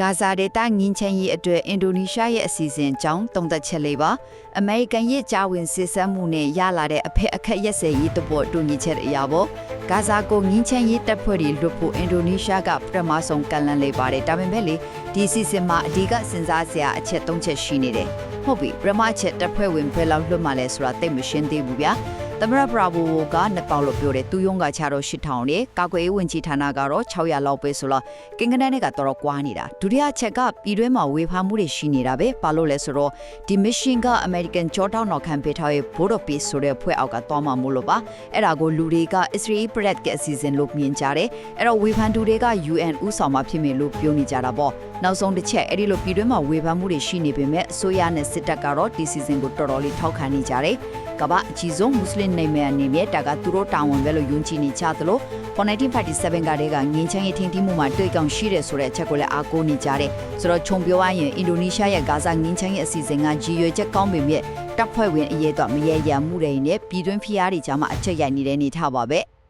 ဂါဇာဒေသငင်းချမ်းရေးအတွက်အင်ဒိုနီးရှားရဲ့အစီအစဉ်ကြောင့်တုံ့တက်ချက်လေးပါအမေရိကန်ရဲ့ဂျာဝင်စစ်ဆမ်းမှုနဲ့ရလာတဲ့အဖက်အခက်ရက်စဲရေးတပေါ်တူညီချက်အရာပေါ့ဂါဇာကိုငင်းချမ်းရေးတပ်ဖွဲ့တွေလွတ်ဖို့အင်ဒိုနီးရှားကပထမဆုံးကန့်လန့်လေးပါတယ်ဒါပေမဲ့လေဒီအစီအစဉ်မှာအဓိကစဉ်းစားစရာအချက်၃ချက်ရှိနေတယ်ဟုတ်ပြီပထမချက်တပ်ဖွဲ့ဝင်ဘယ်လောက်လွတ်မှလဲဆိုတာသိမရှင်းသေးဘူးဗျာသမရဘရာဘိုကနှစ်ပေါက်လို့ပြောတယ်သူယုံကချတော့8000လေကာကွယ်ရေးဝန်ကြီးဌာနကတော့600လောက်ပဲဆိုတော့ကင်ကနန်းနဲ့ကတော့ကွာနေတာဒုတိယချက်ကပြည်တွင်းမှာဝေဖန်မှုတွေရှိနေတာပဲဘာလို့လဲဆိုတော့ဒီ mission က American ကြောတောင်းတော်ခံပေးထားရဲ့ Board of Peace ဆိုတဲ့ဖွဲ့အောက်ကသွားမှာမို့လို့ပါအဲ့ဒါကိုလူတွေက Israel Pratt ကအစီအစဉ်လို့မြင်ကြတယ်အဲ့တော့ဝေဖန်သူတွေက UN ဥဆောင်မှာဖြစ်မယ်လို့ပြောနေကြတာပေါ့နောက်ဆုံးတစ်ချက်အဲ့ဒီလိုပြည်တွင်းမှာဝေဖန်မှုတွေရှိနေပေမဲ့အစိုးရနဲ့စစ်တပ်ကတော့ဒီ season ကိုတော်တော်လေးထောက်ခံနေကြတယ်ကမ္ဘာအကြီးဆုံးမွတ်စလင်နိုင်ငံအနေနဲ့တာကသူတို့တာဝန်ပဲလို့ယုံကြည်နေကြသလို1947ကတည်းကငင်းချမ်းရေးထင်သီးမှုမှာတွေ့ကောင်းရှိတယ်ဆိုတဲ့အချက်ကိုလည်းအားကိုးနေကြတယ်ဆိုတော့ခြုံပြောရရင်အင်ဒိုနီးရှားရဲ့ဂါဇာငင်းချမ်းရေးအစီအစဉ်ကကြီးရွယ်ချက်ကောင်းပေမဲ့တပ်ဖွဲ့ဝင်အရေးတော့မရေရာမှုတွေနဲ့ပြည်တွင်းဖိအားတွေကြားမှာအချက်ရိုက်နေတဲ့နေထားပါပဲ